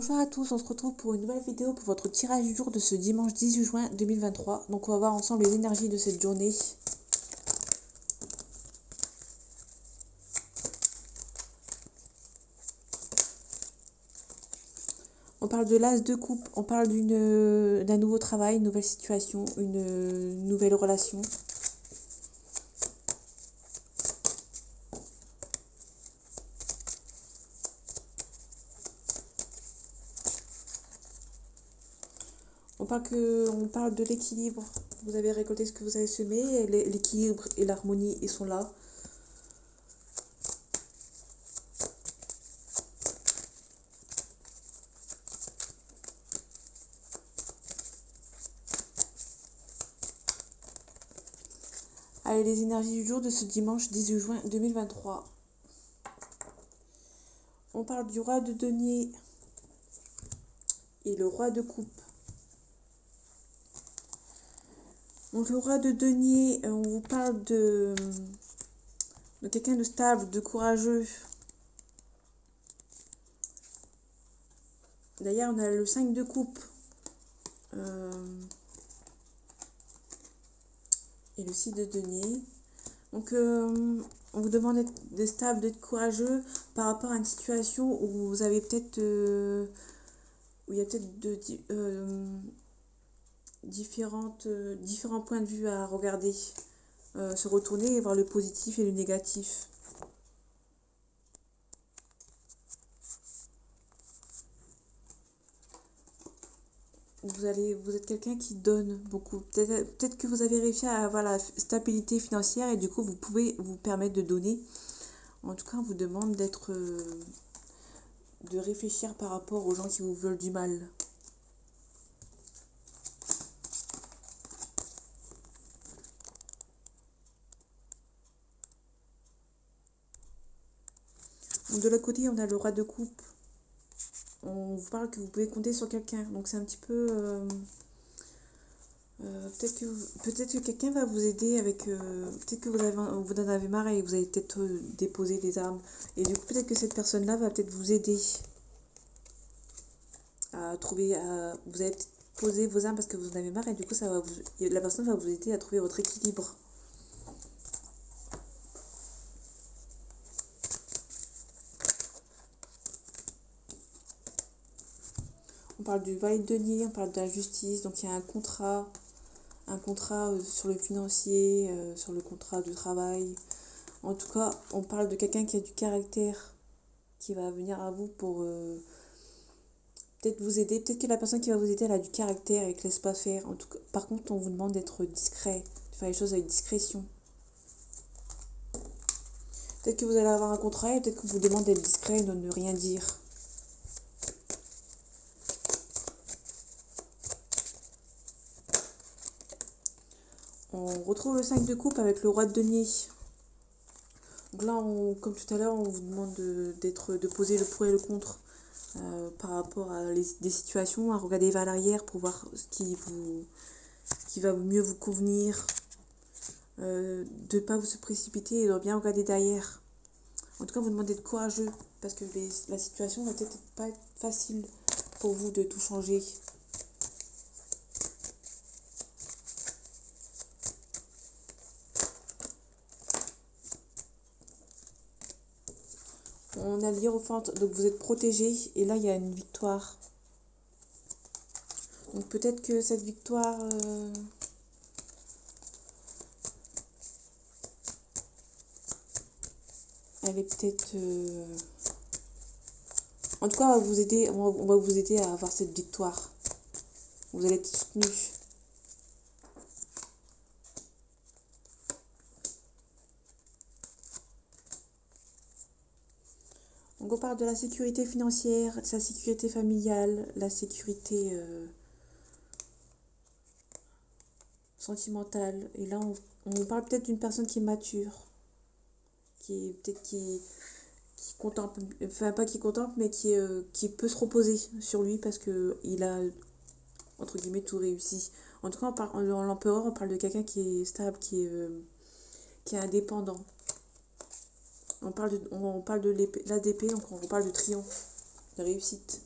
Bonjour à tous, on se retrouve pour une nouvelle vidéo pour votre tirage du jour de ce dimanche 18 juin 2023. Donc on va voir ensemble les énergies de cette journée. On parle de l'as de coupe, on parle d'un nouveau travail, une nouvelle situation, une nouvelle relation. On parle de l'équilibre. Vous avez récolté ce que vous avez semé, et l'équilibre et l'harmonie ils sont là. Allez, les énergies du jour de ce dimanche 18 juin 2023. On parle du roi de denier et le roi de coupe. Donc le roi de denier, on vous parle de quelqu'un de stable, de courageux. D'ailleurs, on a le 5 de coupe et le 6 de denier. Donc on vous demande d'être stable, d'être courageux par rapport à une situation où vous avez peut-être où il y a peut-être différents points de vue à regarder, se retourner et voir le positif et le négatif. Vous êtes quelqu'un qui donne beaucoup. Peut-être que vous avez réussi à avoir la stabilité financière et du coup vous pouvez vous permettre de donner. En tout cas, on vous demande de réfléchir par rapport aux gens qui vous veulent du mal. Donc de l'autre côté, on a le roi de coupe. On vous parle que vous pouvez compter sur quelqu'un. Donc c'est un petit peu... peut-être que quelqu'un va vous aider avec... peut-être que vous en avez marre et vous avez peut-être déposé des armes. Et du coup, peut-être que cette personne-là va peut-être vous aider à trouver... vous avez peut-être posé vos armes parce que vous en avez marre et du coup, la personne va vous aider à trouver votre équilibre. On parle du valet de denier, on parle de la justice, donc il y a un contrat sur le financier, sur le contrat de travail. En tout cas, on parle de quelqu'un qui a du caractère, qui va venir à vous pour peut-être vous aider. Peut-être que la personne qui va vous aider, elle a du caractère et ne laisse pas faire. En tout cas, par contre, on vous demande d'être discret, de faire les choses avec discrétion. Peut-être que vous allez avoir un contrat et peut-être qu'on vous demande d'être discret et de ne rien dire. On retrouve le 5 de coupe avec le roi de denier. Donc là, comme tout à l'heure, on vous demande de poser le pour et le contre par rapport à des situations, à regarder vers l'arrière pour voir ce qui va mieux vous convenir, de ne pas vous se précipiter et de bien regarder derrière. En tout cas, vous demandez d'être courageux parce que la situation va peut-être pas être facile pour vous de tout changer. On a l'hiérophante, donc vous êtes protégé et là il y a une victoire. Donc peut-être que cette victoire elle est peut-être en tout cas on va vous aider à avoir cette victoire. Vous allez être soutenu. Donc on parle de la sécurité financière, de sa sécurité familiale, la sécurité sentimentale. Et là on parle peut-être d'une personne qui est mature, qui contemple, enfin pas qui contemple, mais qui peut se reposer sur lui parce que il a entre guillemets tout réussi. En tout cas, en l'empereur, on parle de quelqu'un qui est stable, qui est indépendant. On parle de l'ADP, donc on parle de triomphe, de réussite.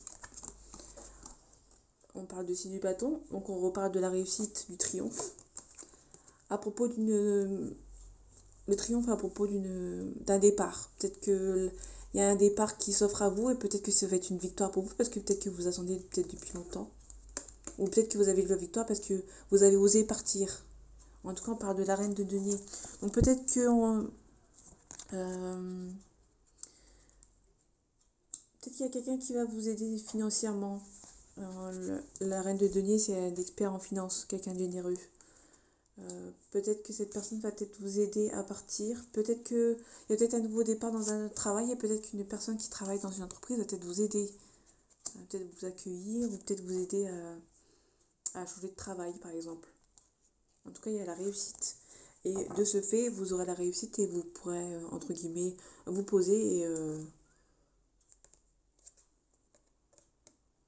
On parle de du bâton, donc on reparle de la réussite, du triomphe. À propos d'une... Le triomphe à propos d'un départ. Peut-être qu'il y a un départ qui s'offre à vous et peut-être que ça va être une victoire pour vous parce que peut-être que vous attendez peut-être depuis longtemps. Ou peut-être que vous avez eu la victoire parce que vous avez osé partir. En tout cas, on parle de la reine de denier. Donc peut-être que... peut-être qu'il y a quelqu'un qui va vous aider financièrement. La reine de denier, c'est un expert en finance, quelqu'un de généreux. Peut-être que cette personne va peut-être vous aider à partir. Peut-être qu'il y a peut-être un nouveau départ dans un autre travail. Et peut-être qu'une personne qui travaille dans une entreprise va peut-être vous aider. Peut-être vous accueillir ou peut-être vous aider à changer de travail, par exemple. En tout cas, il y a la réussite. Et de ce fait, vous aurez la réussite et vous pourrez, entre guillemets, vous poser et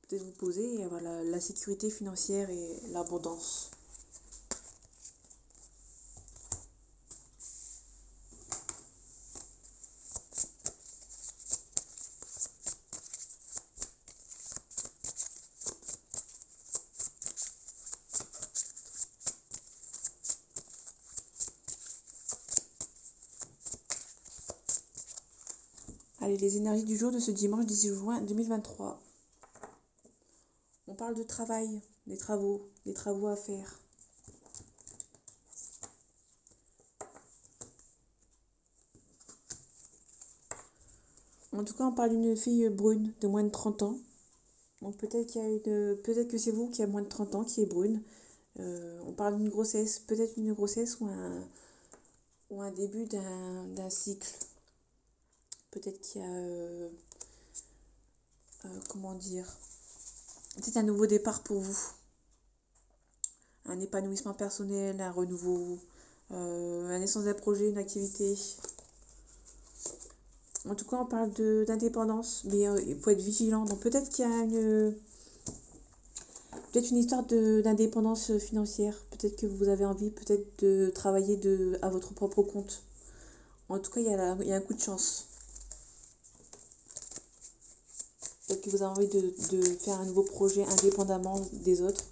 peut-être vous poser et avoir la sécurité financière et l'abondance. Allez, les énergies du jour de ce dimanche 18 juin 2023. On parle de travail, des travaux à faire. En tout cas, on parle d'une fille brune de moins de 30 ans. Donc peut-être peut-être que c'est vous qui avez moins de 30 ans qui est brune. On parle d'une grossesse, peut-être une grossesse ou un début d'un cycle. Peut-être qu'il y a comment dire, peut-être un nouveau départ pour vous. Un épanouissement personnel, un renouveau, la naissance d'un projet, une activité. En tout cas, on parle d'indépendance, mais il faut être vigilant. Donc peut-être qu'il y a peut-être une histoire d'indépendance financière. Peut-être que vous avez envie peut-être de travailler à votre propre compte. En tout cas, il y a un coup de chance. Peut-être que vous avez envie de faire un nouveau projet indépendamment des autres.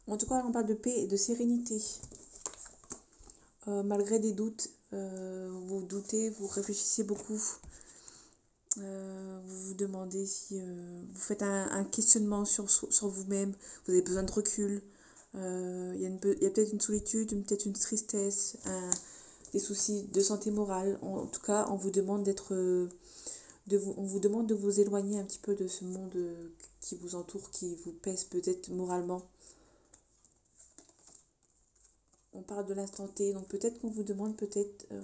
En tout cas, on parle de paix et de sérénité. Malgré des doutes, vous doutez, vous réfléchissez beaucoup. Vous vous demandez si vous faites un questionnement sur vous-même, vous avez besoin de recul. Il y a peut-être une solitude, peut-être une tristesse, des soucis de santé morale. En tout cas, on vous demande on vous demande de vous éloigner un petit peu de ce monde qui vous entoure, qui vous pèse peut-être moralement. On parle de l'instant T, donc peut-être qu'on vous demande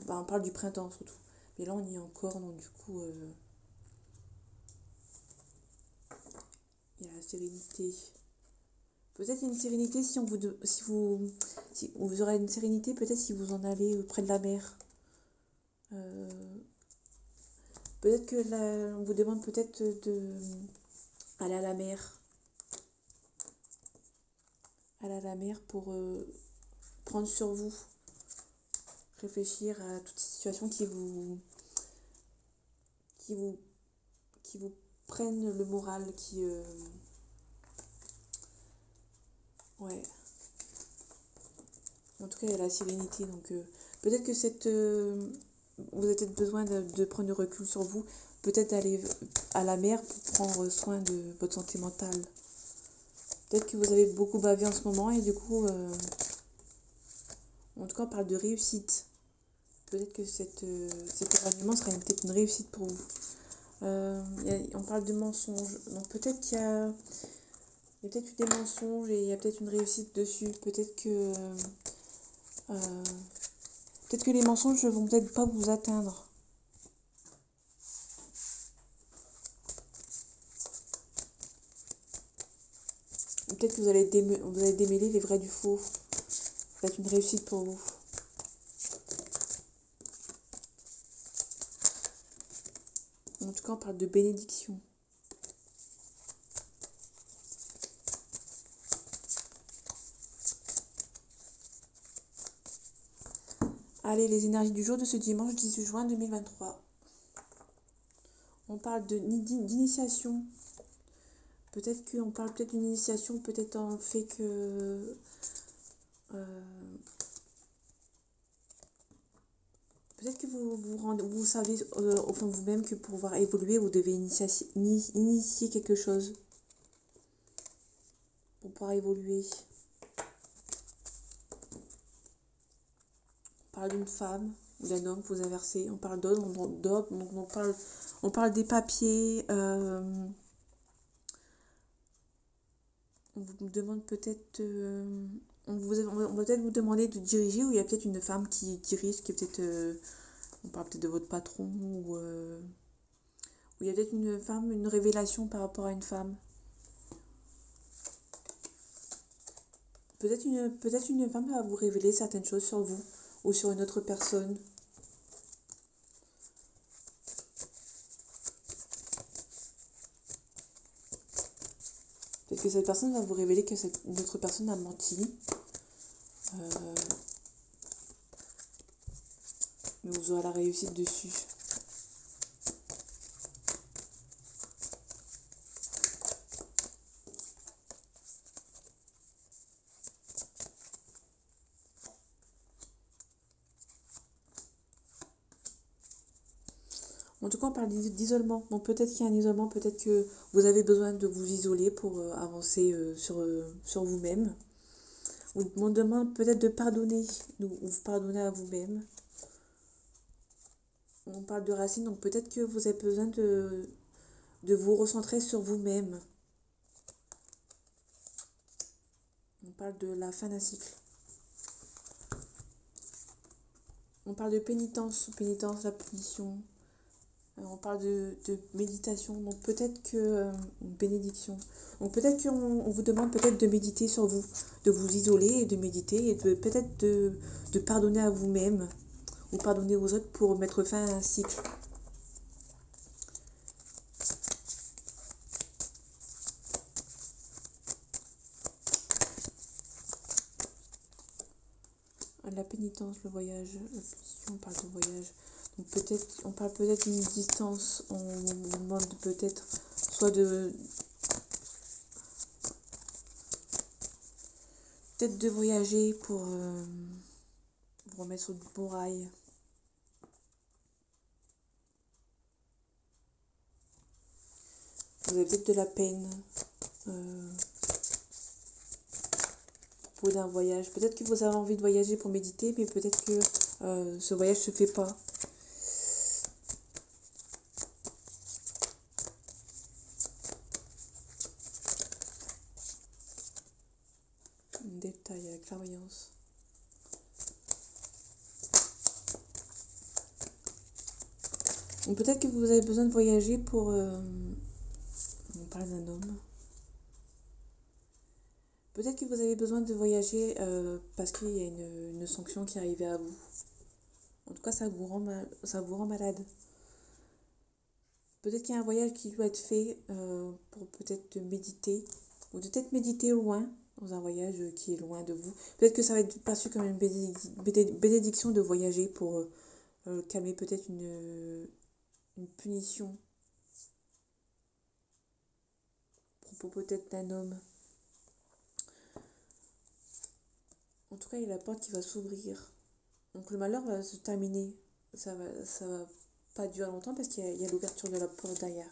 on parle du printemps surtout. Mais là, on y est encore, donc du coup, il y a la sérénité. Peut-être il y a une sérénité si vous aurez une sérénité peut-être si vous en allez près de la mer. Peut-être que là, on vous demande peut-être aller à la mer. Aller à la mer pour prendre sur vous. Réfléchir à toutes ces situations qui vous prennent le moral, ouais. En tout cas, il y a la sérénité. Donc, peut-être que vous avez peut-être besoin de prendre du recul sur vous. Peut-être aller à la mer pour prendre soin de votre santé mentale. Peut-être que vous avez beaucoup bavé en ce moment et du coup, en tout cas, on parle de réussite. Peut-être que cet événement sera peut-être une réussite pour vous. On parle de mensonges. Donc peut-être qu'il y a peut-être eu des mensonges et il y a peut-être une réussite dessus. Peut-être que les mensonges ne vont peut-être pas vous atteindre. Peut-être que vous allez démêler les vrais du faux. Ça va être une réussite pour vous. En tout cas, on parle de bénédiction. Allez, les énergies du jour de ce dimanche 18 juin 2023. On parle d'initiation. Peut-être qu'on parle peut-être d'une initiation, peut-être en fait que... peut-être que vous savez au fond de vous-même que pour pouvoir évoluer, vous devez initier quelque chose. Pour pouvoir évoluer. On parle d'une femme ou d'un homme que vous inversez. On parle d'homme, donc on parle des papiers. On vous demande peut-être... on va peut-être vous demander de diriger, ou il y a peut-être une femme qui dirige, qui est peut-être... on parle peut-être de votre patron, ou il y a peut-être une femme, une révélation par rapport à une femme. Peut-être une femme va vous révéler certaines choses sur vous, ou sur une autre personne. Peut-être que cette personne va vous révéler que une autre personne a menti. Mais vous aurez la réussite dessus. En tout cas, on parle d'isolement. Donc peut-être qu'il y a un isolement, peut-être que vous avez besoin de vous isoler pour avancer sur vous-même. On demande peut-être de pardonner, ou vous pardonner à vous-même. On parle de racines, donc peut-être que vous avez besoin de vous recentrer sur vous-même. On parle de la fin d'un cycle. On parle de pénitence, la punition. On parle de méditation, donc peut-être que... bénédiction. Donc peut-être qu'on vous demande peut-être de méditer sur vous, de vous isoler et de méditer, et peut-être de pardonner à vous-même, ou pardonner aux autres pour mettre fin à un cycle. La pénitence, le voyage, la punition, on parle de voyage. Donc peut-être, on parle peut-être d'une distance, on vous demande peut-être soit de... peut-être de voyager pour vous remettre sur le bon rail. Vous avez peut-être de la peine pour d'un voyage. Peut-être que vous avez envie de voyager pour méditer, mais peut-être que ce voyage ne se fait pas. Détail, la clairvoyance. Donc peut-être que vous avez besoin de voyager pour... on parle d'un homme. Peut-être que vous avez besoin de voyager parce qu'il y a une sanction qui est arrivée à vous. En tout cas, ça vous rend malade. Peut-être qu'il y a un voyage qui doit être fait pour peut-être méditer. Ou peut-être méditer loin, dans un voyage qui est loin de vous. Peut-être que ça va être perçu comme une bénédiction de voyager pour calmer peut-être une punition. Pour peut-être d'un homme. En tout cas, il y a la porte qui va s'ouvrir. Donc le malheur va se terminer. Ça va pas durer longtemps parce qu'il y a l'ouverture de la porte derrière.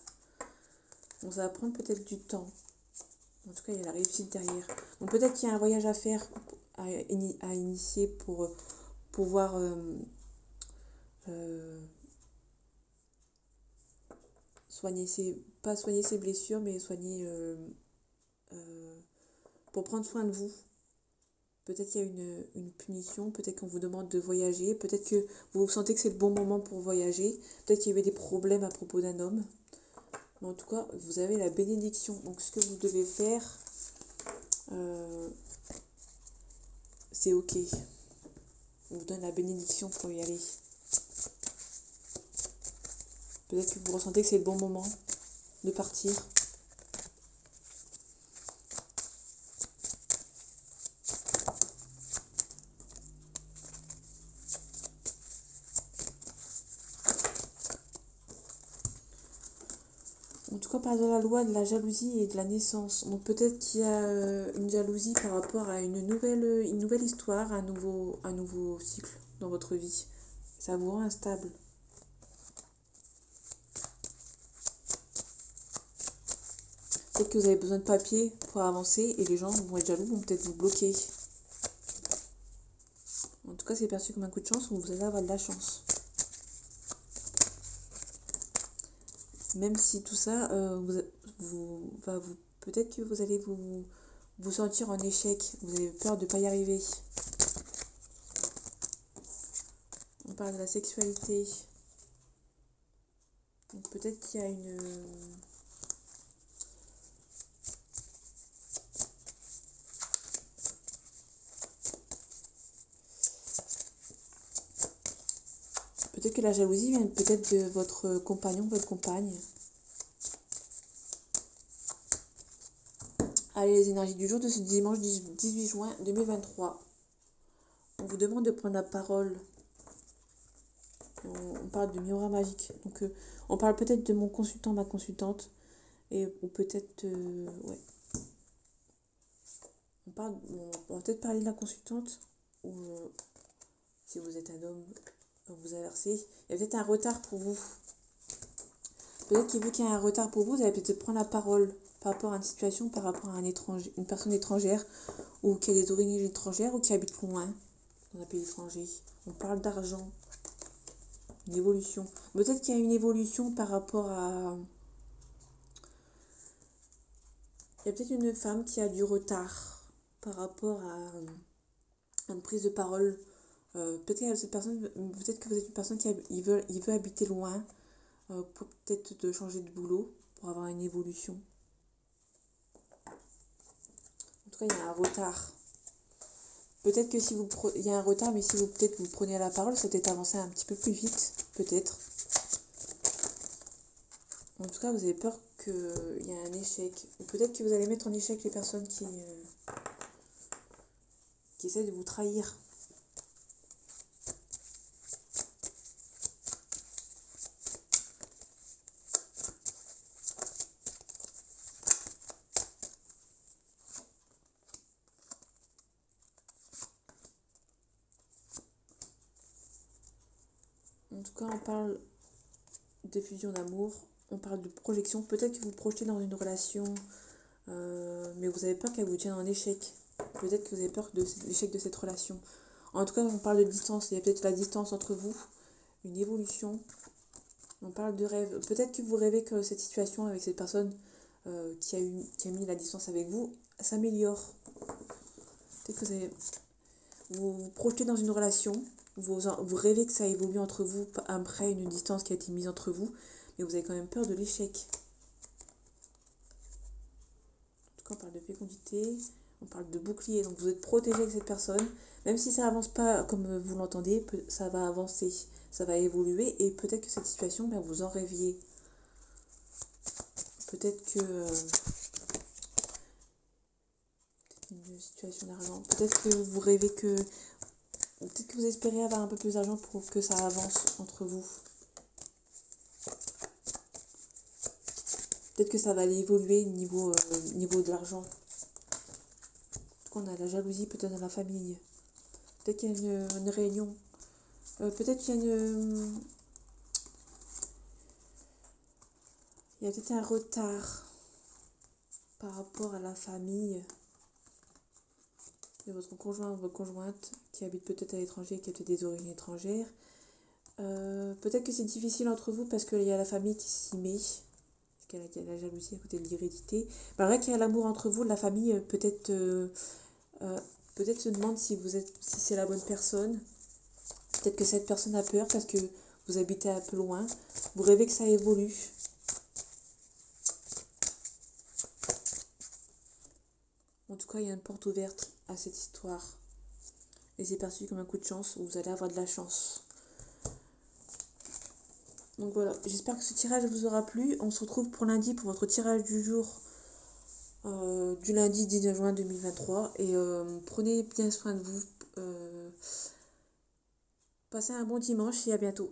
Donc ça va prendre peut-être du temps. En tout cas, il y a la réussite derrière. Donc peut-être qu'il y a un voyage à faire, à initier pour pouvoir pas soigner ses blessures, mais soigner pour prendre soin de vous. Peut-être qu'il y a une punition, peut-être qu'on vous demande de voyager, peut-être que vous sentez que c'est le bon moment pour voyager, peut-être qu'il y avait des problèmes à propos d'un homme. Mais en tout cas, vous avez la bénédiction. Donc ce que vous devez faire, c'est ok. On vous donne la bénédiction pour y aller. Peut-être que vous ressentez que c'est le bon moment de partir. En tout cas, on parle de la loi de la jalousie et de la naissance. Donc peut-être qu'il y a une jalousie par rapport à une nouvelle histoire, un nouveau cycle dans votre vie. Ça vous rend instable. Peut-être que vous avez besoin de papier pour avancer et les gens vont être jaloux, vont peut-être vous bloquer. En tout cas, c'est perçu comme un coup de chance où vous allez avoir de la chance. Même si tout ça, peut-être que vous allez vous sentir en échec. Vous avez peur de ne pas y arriver. On parle de la sexualité. Donc peut-être qu'il y a une... Peut-être que la jalousie vient peut-être de votre compagnon, votre compagne. Allez, les énergies du jour de ce dimanche 18 juin 2023. On vous demande de prendre la parole. On parle de miroir magique. Donc on parle peut-être de mon consultant, ma consultante. Ou peut-être... ouais. On va peut-être parler de la consultante. Ou si vous êtes un homme, vous inversez. Il y a peut-être un retard pour vous. Peut-être qu'il veut qu'il y ait un retard pour vous, vous allez peut-être prendre la parole par rapport à une situation, par rapport à un étranger, une personne étrangère, ou qui a des origines étrangères, ou qui habite loin, dans un pays étranger. On parle d'argent, une évolution. Peut-être qu'il y a une évolution par rapport à... Il y a peut-être une femme qui a du retard par rapport à une prise de parole. Peut-être que vous êtes une personne qui veut habiter loin, pour peut-être de changer de boulot, pour avoir une évolution. En tout cas, il y a un retard. Peut-être que il y a un retard, mais si vous peut-être vous prenez la parole, ça peut être avancer un petit peu plus vite, peut-être. En tout cas, vous avez peur qu'il y ait un échec. Ou peut-être que vous allez mettre en échec les personnes qui essaient de vous trahir. En tout cas, on parle de fusion d'amour, on parle de projection. Peut-être que vous projetez dans une relation, mais vous avez peur qu'elle vous tienne en échec. Peut-être que vous avez peur de l'échec de cette relation. En tout cas, on parle de distance. Il y a peut-être la distance entre vous, une évolution. On parle de rêve. Peut-être que vous rêvez que cette situation avec cette personne qui a mis la distance avec vous s'améliore. Peut-être que vous vous projetez dans une relation. Vous rêvez que ça évolue entre vous après une distance qui a été mise entre vous, mais vous avez quand même peur de l'échec. En tout cas, on parle de fécondité, on parle de bouclier, donc vous êtes protégé avec cette personne. Même si ça avance pas comme vous l'entendez, ça va avancer, ça va évoluer, et peut-être que cette situation, vous en rêviez. Peut-être que... une situation d'argent. Peut-être que vous rêvez que... Peut-être que vous espérez avoir un peu plus d'argent pour que ça avance entre vous. Peut-être que ça va aller évoluer niveau de l'argent. On a la jalousie peut-être dans la famille. Peut-être qu'il y a une réunion. Peut-être qu'il y a il y a peut-être un retard par rapport à la famille de votre conjoint ou votre conjointe qui habite peut-être à l'étranger, qui a peut-être des origines étrangères. Peut-être que c'est difficile entre vous parce qu'il y a la famille qui s'y met. Parce qu'il y a la jalousie à côté de l'hérédité. Malgré qu'il y a l'amour entre vous, la famille peut-être se demande si c'est la bonne personne. Peut-être que cette personne a peur parce que vous habitez un peu loin. Vous rêvez que ça évolue. En tout cas, il y a une porte ouverte à cette histoire. Et c'est perçu comme un coup de chance où vous allez avoir de la chance. Donc voilà, j'espère que ce tirage vous aura plu. On se retrouve pour lundi pour votre tirage du jour du lundi 19 juin 2023. Et prenez bien soin de vous. Passez un bon dimanche et à bientôt.